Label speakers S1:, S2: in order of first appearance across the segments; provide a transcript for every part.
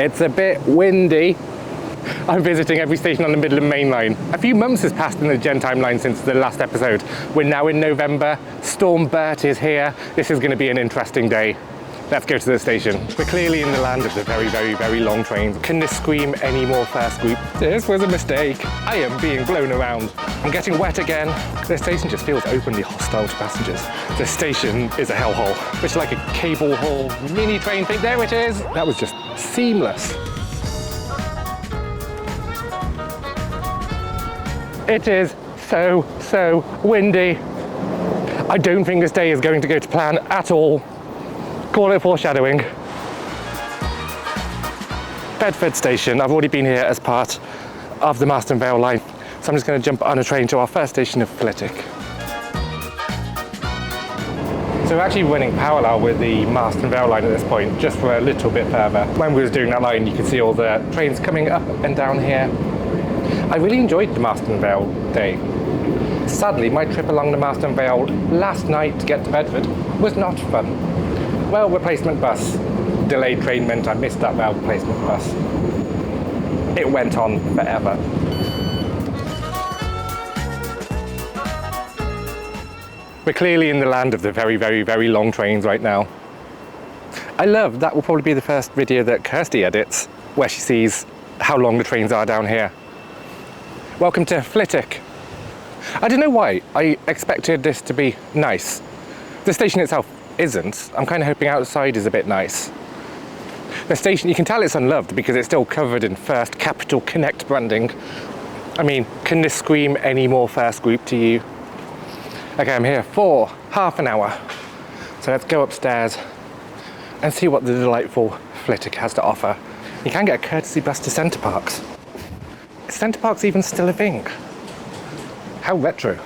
S1: It's a bit windy. I'm visiting every station on the Midland Main Line. A few months has passed in the Gen timeline since the last episode. We're now in November. Storm Bert is here. This is going to be an interesting day. Let's go to the station. We're clearly in the land of the very, very, very long trains. Can this scream any more first group? This was a mistake. I am being blown around. I'm getting wet again. The station just feels openly hostile to passengers. The station is a hellhole. It's like a cable haul mini train thing. There it is. That was just seamless. It is so windy. I don't think this day is going to go to plan at all. Call it foreshadowing. Bedford Station. I've already been here as part of the Marston Vale line, so I'm just going to jump on a train to our first station of Flitwick. So we're actually running parallel with the Marston Vale line at this point, just for a little bit further. When we was doing that line, you could see all the trains coming up and down here. I really enjoyed the Marston Vale day. Sadly, my trip along the Marston Vale last night to get to Bedford was not fun. Well, replacement bus. Delayed train meant I missed that rail replacement bus. It went on forever. We're clearly in the land of the very, very, very long trains right now. I love that will probably be the first video that Kirsty edits, where she sees how long the trains are down here. Welcome to Flitwick. I don't know why I expected this to be nice. The station itself isn't. I'm kind of hoping outside is a bit nice. The station, you can tell it's unloved because it's still covered in First Capital Connect branding. I mean, can this scream any more first group to you? Okay, I'm here for half an hour. So let's go upstairs and see what the delightful Flitwick has to offer. You can get a courtesy bus to Centre Parks. Is Centre Parks even still a thing? How retro.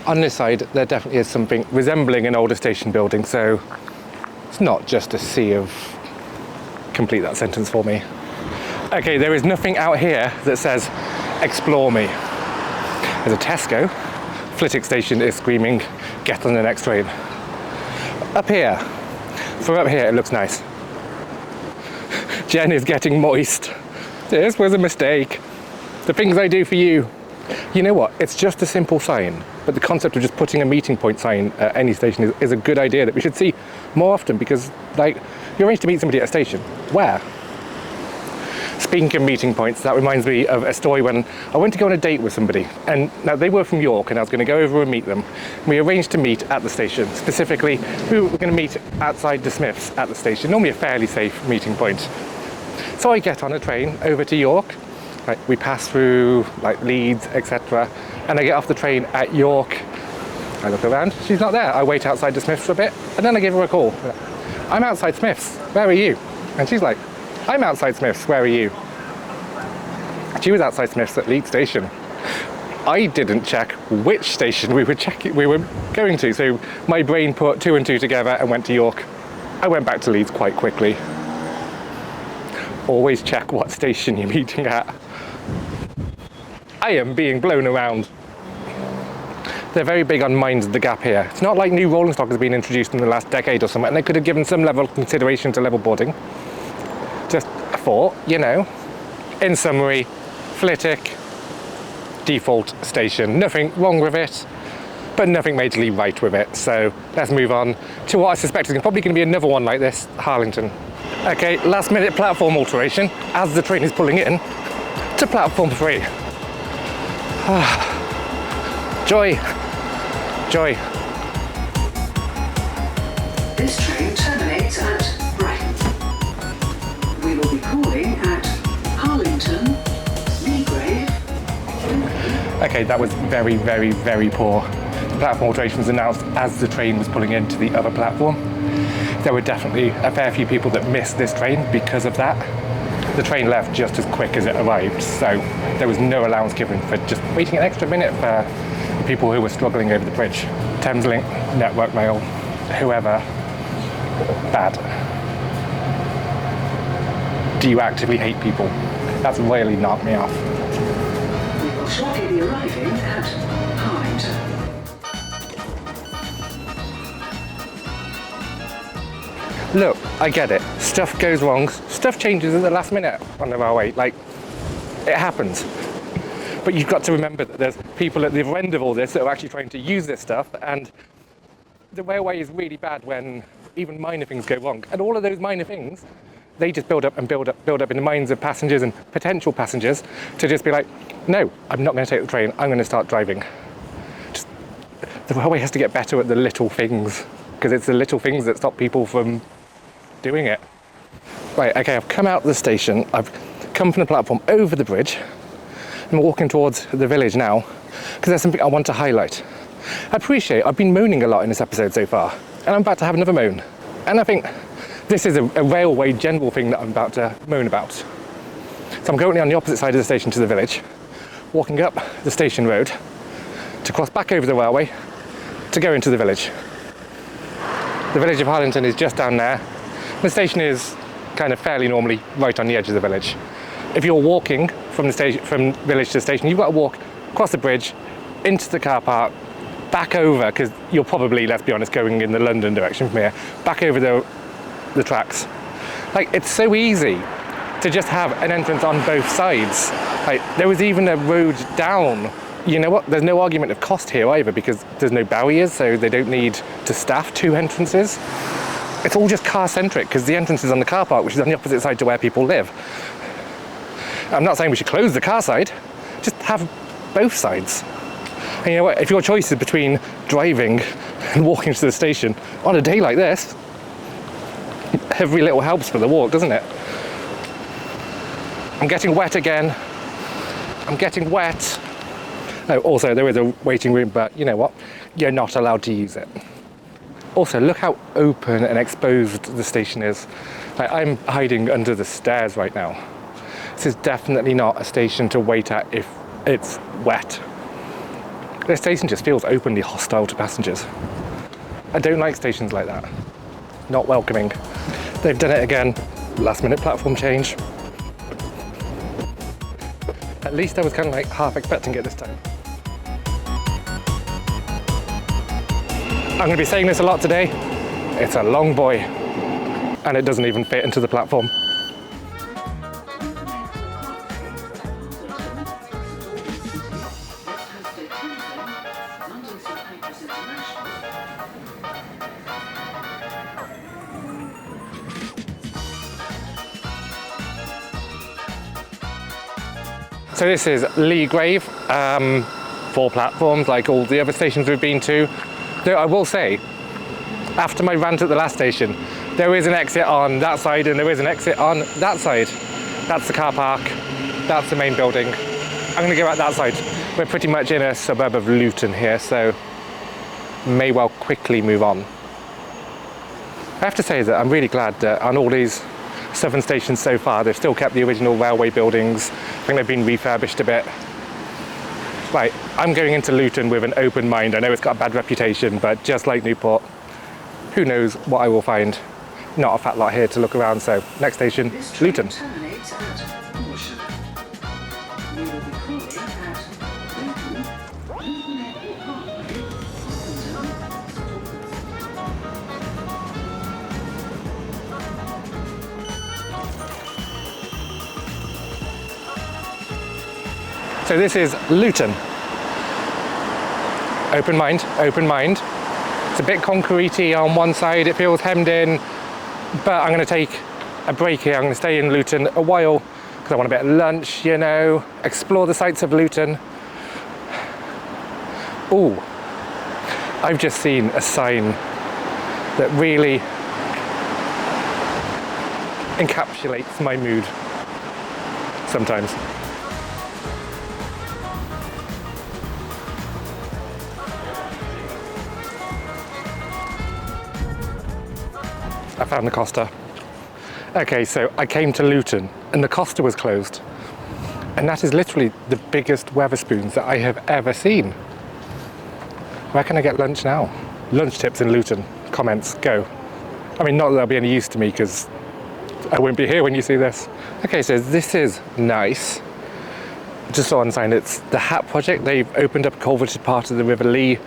S1: On this side, there definitely is something resembling an older station building, so it's not just a sea of... Complete that sentence for me. Okay, there is nothing out here that says, explore me. There's a Tesco. Flitwick station is screaming, get on the next train. Up here, from up here it looks nice. Jen is getting moist. This was a mistake. The things I do for you. You know what, it's just a simple sign, but the concept of just putting a meeting point sign at any station is a good idea that we should see more often, because like, you arrange to meet somebody at a station. Where? Speaking of meeting points, that reminds me of a story when I went to go on a date with somebody, and now they were from York and I was going to go over and meet them. We arranged to meet at the station. Specifically, we were going to meet outside the Smiths at the station, normally a fairly safe meeting point. So I get on a train over to York. Like, we pass through like Leeds, etc. And I get off the train at York. I look around, she's not there. I wait outside the Smiths for a bit, and then I give her a call. I'm outside Smiths, where are you? And she's like, I'm outside Smiths, where are you? She was outside Smiths at Leeds station. I didn't check which station we were going to, so my brain put two and two together and went to York. I went back to Leeds quite quickly. Always check what station you're meeting at. I am being blown around. They're very big on mind the gap here. It's not like new rolling stock has been introduced in the last decade or something, and they could have given some level of consideration to level boarding. Just a thought, you know. In summary, Flitwick, default station. Nothing wrong with it, but nothing majorly right with it. So let's move on to what I suspect is probably going to be another one like this, Harlington. Okay, last minute platform alteration as the train is pulling in to platform 3. Joy. Joy.
S2: This train terminates at Brighton. We will be calling at Harlington, Leagrave.
S1: Okay, that was very, very, very poor. The platform alteration was announced as the train was pulling into the other platform. There were definitely a fair few people that missed this train because of that. The train left just as quick as it arrived, so there was no allowance given for just waiting an extra minute for people who were struggling over the bridge. Thameslink, Network Mail, whoever, bad. Do you actively hate people? That's really knocked me off.
S2: We will shortly be arriving at Harlington.
S1: Look, I get it. Stuff goes wrong, stuff changes at the last minute on the railway. Like, it happens. But you've got to remember that there's people at the other end of all this that are actually trying to use this stuff, and the railway is really bad when even minor things go wrong. And all of those minor things, they just build up and build up in the minds of passengers and potential passengers to just be like, no, I'm not going to take the train, I'm going to start driving. Just, the railway has to get better at the little things, because it's the little things that stop people from doing it. Right, okay, I've come out of the station, I've come from the platform over the bridge. I'm walking towards the village now, because there's something I want to highlight. I appreciate I've been moaning a lot in this episode so far, and I'm about to have another moan. And I think this is a railway general thing that I'm about to moan about. So I'm currently on the opposite side of the station to the village, walking up the station road to cross back over the railway to go into the village. The village of Harlington is just down there. The station is kind of fairly normally right on the edge of the village. If you're walking from the station, from village to the station, you've got to walk across the bridge, into the car park, back over, because you're probably, let's be honest, going in the London direction from here, back over the tracks. Like, it's so easy to just have an entrance on both sides. Like, there was even a road down. You know what? There's no argument of cost here either, because there's no barriers, so they don't need to staff two entrances. It's all just car-centric, because the entrance is on the car park, which is on the opposite side to where people live. I'm not saying we should close the car side, just have both sides. And you know what, if your choice is between driving and walking to the station, on a day like this, every little helps for the walk, doesn't it? I'm getting wet again. I'm getting wet. Oh, also there is a waiting room, but you know what? You're not allowed to use it. Also, look how open and exposed the station is. Like, I'm hiding under the stairs right now. This is definitely not a station to wait at if it's wet. This station just feels openly hostile to passengers. I don't like stations like that. Not welcoming. They've done it again. Last minute platform change. At least I was kind of like half expecting it this time. I'm going to be saying this a lot today. It's a long boy. And it doesn't even fit into the platform. So this is Lee Grave, 4 platforms like all the other stations we've been to. Though I will say, after my rant at the last station, there is an exit on that side and there is an exit on that side. That's the car park, that's the main building. I'm going to go out that side. We're pretty much in a suburb of Luton here, so may well quickly move on. I have to say that I'm really glad that on all these southern stations so far, they've still kept the original railway buildings. I think they've been refurbished a bit. Right, I'm going into Luton with an open mind. I know it's got a bad reputation, but just like Newport, who knows what I will find. Not a fat lot here to look around, so next station, Luton.
S2: Terminates at Horsham. We will be calling at Luton Airport.
S1: So this is Luton. Open mind, open mind. It's a bit concrete-y on one side, it feels hemmed in, but I'm going to take a break here. I'm going to stay in Luton a while because I want a bit of lunch, you know, explore the sights of Luton. Ooh, I've just seen a sign that really encapsulates my mood sometimes. I found the Costa. Okay, so I came to Luton and the Costa was closed. And that is literally the biggest Wetherspoons that I have ever seen. Where can I get lunch now? Lunch tips in Luton. Comments, go. I mean, not that they'll be any use to me because I won't be here when you see this. Okay, so this is nice. Just saw on the sign, it's the Hat Project. They've opened up a culverted part of the River Lee.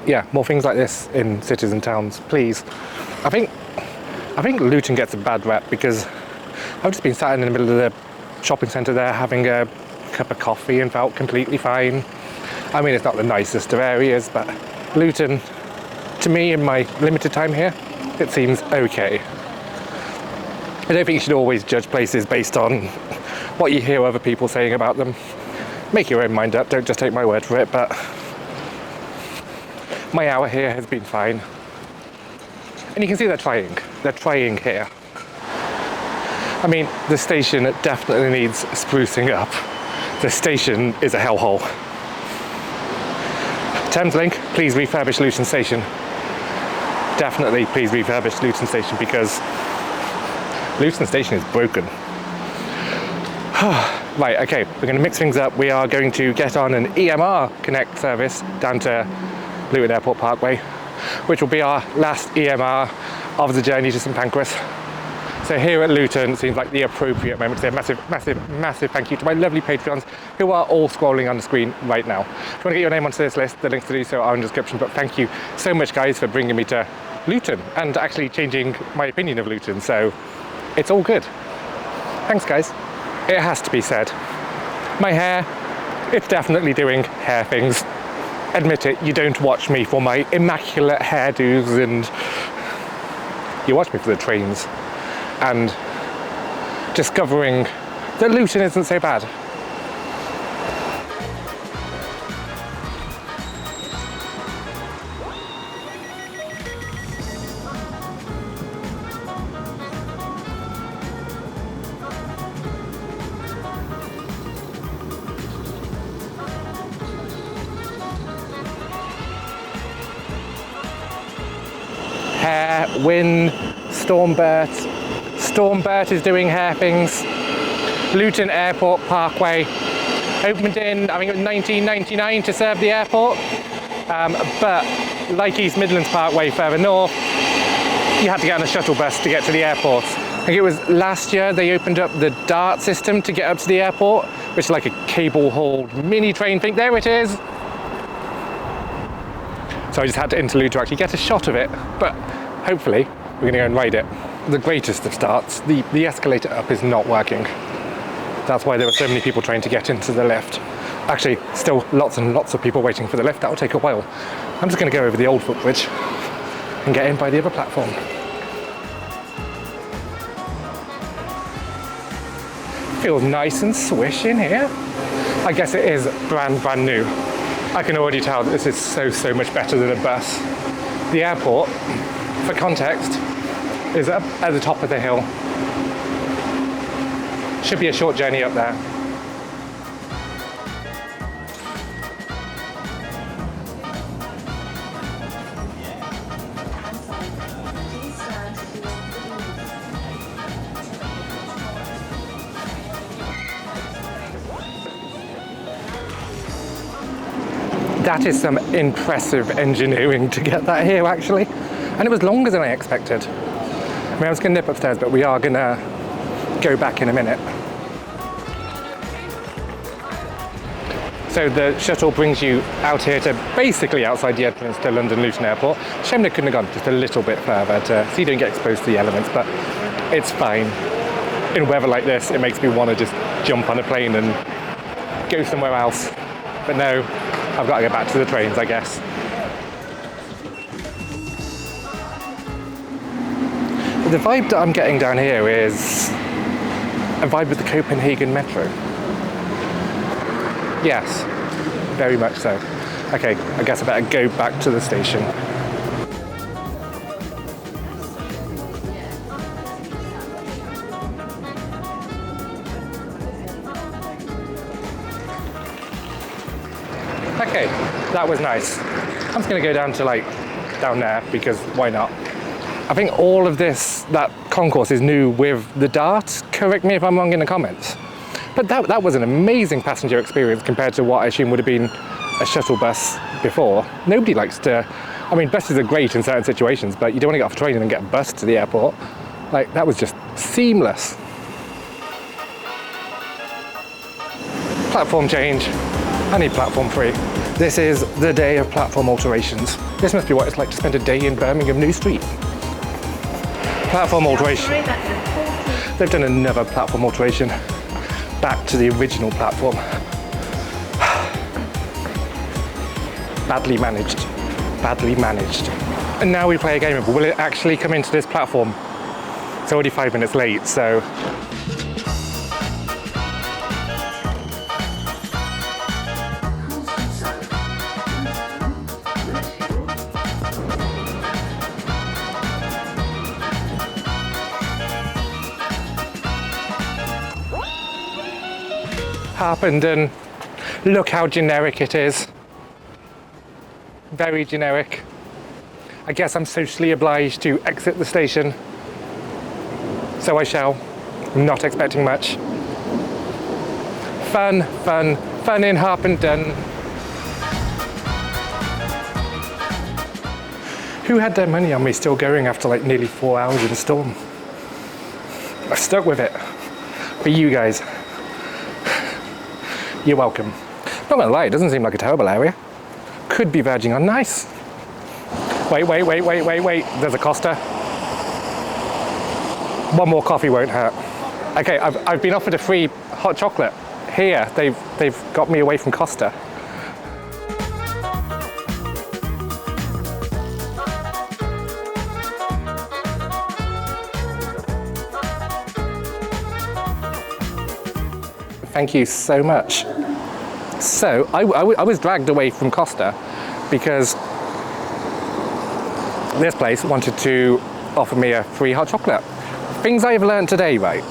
S1: Yeah, more things like this in cities and towns, please. I think Luton gets a bad rep because I've just been sat in the middle of the shopping centre there having a cup of coffee and felt completely fine. I mean, it's not the nicest of areas, but Luton, to me, in my limited time here, it seems okay. I don't think you should always judge places based on what you hear other people saying about them. Make your own mind up, don't just take my word for it, but my hour here has been fine. And you can see they're trying here. I mean, the station definitely needs sprucing up. The station is a hellhole. Thameslink, please refurbish Luton Station. Definitely please refurbish Luton Station because Luton Station is broken. Right, okay, we're going to mix things up. We are going to get on an EMR Connect service down to Luton Airport Parkway, which will be our last EMR of the journey to St Pancras. So here at Luton, it seems like the appropriate moment to say a massive thank you to my lovely Patreons who are all scrolling on the screen right now. If you want to get your name onto this list, the links to do so are in the description, but thank you so much guys for bringing me to Luton and actually changing my opinion of Luton, so it's all good. Thanks guys. It has to be said, my hair, it's definitely doing hair things. Admit it, you don't watch me for my immaculate hairdos and you watch me for the trains and discovering that Luton isn't so bad. Hair, wind, Stormbert. Stormbert is doing hair things. Luton Airport Parkway opened in, I think it was 1999 to serve the airport. But like East Midlands Parkway further north, you had to get on a shuttle bus to get to the airport. I think it was last year they opened up the DART system to get up to the airport, which is like a cable-hauled mini train thing. There it is. So I just had to interlude to actually get a shot of it, but hopefully we're going to go and ride it. The greatest of starts, the escalator up is not working. That's why there were so many people trying to get into the lift. Actually, still lots and lots of people waiting for the lift. That'll take a while. I'm just going to go over the old footbridge and get in by the other platform. Feels nice and swish in here. I guess it is brand new. I can already tell that this is so much better than a bus. The airport, for context, is up at the top of the hill. Should be a short journey up there. That is some impressive engineering to get that here actually. And it was longer than I expected. I mean, I was going to nip upstairs, but we are going to go back in a minute. So the shuttle brings you out here to basically outside the entrance to London Luton Airport. Shame they couldn't have gone just a little bit further so you don't get exposed to the elements, but it's fine. In weather like this, it makes me want to just jump on a plane and go somewhere else. But no, I've got to go back to the trains, I guess. The vibe that I'm getting down here is a vibe with the Copenhagen Metro. Yes, very much so. Okay, I guess I better go back to the station. Okay, that was nice. I'm just gonna go down to down there because why not? I think all of that concourse is new with the DART. Correct me if I'm wrong in the comments. But that was an amazing passenger experience compared to what I assume would have been a shuttle bus before. Nobody likes to, I mean, buses are great in certain situations, but you don't want to get off a train and then get a bus to the airport. That was just seamless. Platform change. I need platform 3. This is the day of platform alterations. This must be what it's like to spend a day in Birmingham New Street. Platform alteration. They've done another platform alteration back to the original platform. Badly managed, badly managed. And now we play a game of, will it actually come into this platform? It's already 5 minutes late, so. Harpenden, look how generic it is. Very generic. I guess I'm socially obliged to exit the station. So I shall. I'm not expecting much. Fun, fun, fun in Harpenden. Who had their money on me still going after like nearly 4 hours in the storm? I stuck with it. For you guys. You're welcome. Not gonna lie, it doesn't seem like a terrible area. Could be verging on nice. Wait. There's a Costa. One more coffee won't hurt. Okay, I've been offered a free hot chocolate. Here, they've got me away from Costa. Thank you so much. So, I was dragged away from Costa because this place wanted to offer me a free hot chocolate. Things I've learned today, right?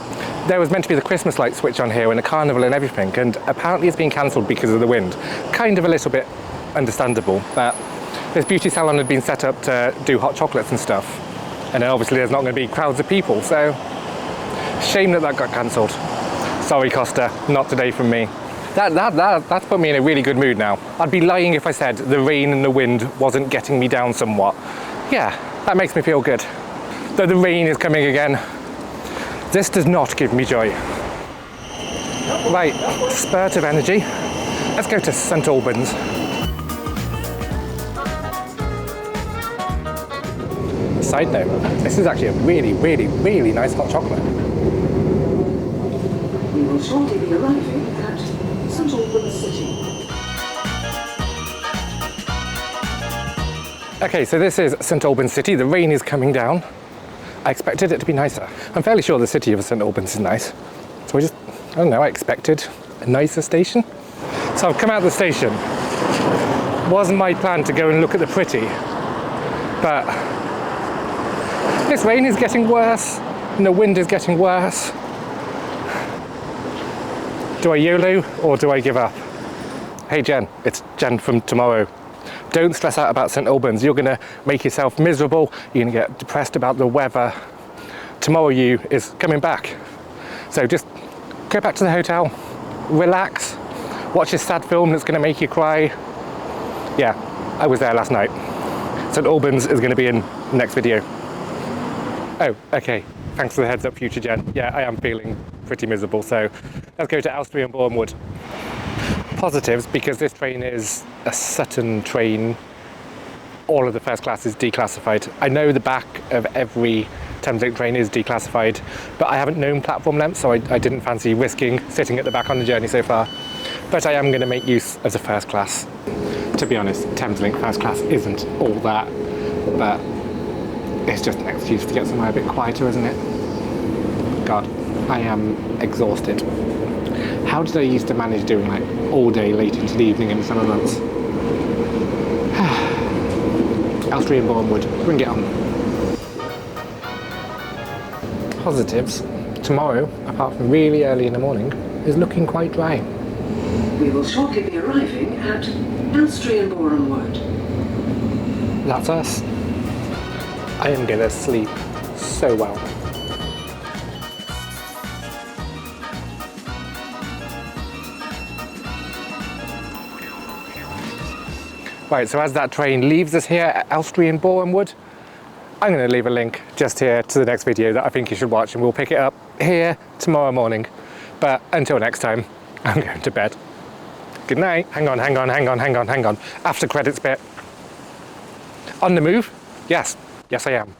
S1: There was meant to be the Christmas light switch on here and a carnival and everything, and apparently it's been cancelled because of the wind. Kind of a little bit understandable, but this beauty salon had been set up to do hot chocolates and stuff. And then obviously there's not going to be crowds of people, so shame that got cancelled. Sorry, Costa, not today from me. That's put me in a really good mood now. I'd be lying if I said the rain and the wind wasn't getting me down somewhat. Yeah, that makes me feel good. Though the rain is coming again, this does not give me joy. Right, spurt of energy. Let's go to St Albans. Side note, this is actually a really nice hot chocolate.
S2: We will shortly be arriving at St Albans City.
S1: Okay, so this is St Albans City. The rain is coming down. I expected it to be nicer. I'm fairly sure the city of St Albans is nice. So I don't know, I expected a nicer station. So I've come out of the station. Wasn't my plan to go and look at the pretty, but this rain is getting worse and the wind is getting worse. Do I YOLO or do I give up? Hey Jen, it's Jen from tomorrow. Don't stress out about St Albans. You're gonna make yourself miserable. You're gonna get depressed about the weather. Tomorrow you is coming back. So just go back to the hotel, relax, watch a sad film that's gonna make you cry. Yeah, I was there last night. St Albans is gonna be in the next video. Oh, okay. Thanks for the heads up, future Jen. Yeah, I am feeling pretty miserable, so let's go to Elstree and Bournemouth. Positives, because this train is a Sutton train, all of the first class is declassified. I know the back of every Thameslink train is declassified, but I haven't known platform length, so I didn't fancy risking sitting at the back on the journey so far. But I am going to make use of the first class. To be honest, Thameslink first class isn't all that, but it's just an excuse to get somewhere a bit quieter, isn't it? God, I am exhausted. How did I used to manage doing like all day late into the evening in the summer months? Elstree and Bournemouth, bring it on. Positives. Tomorrow, apart from really early in the morning, is looking quite dry.
S2: We will shortly be arriving at Elstree and Bournemouth.
S1: That's us. I am gonna sleep so well. Right, so as that train leaves us here at Elstree and Bournemouth, I'm going to leave a link just here to the next video that I think you should watch, and we'll pick it up here tomorrow morning. But until next time, I'm going to bed. Good night. Hang on. After credits bit. On the move? Yes, I am.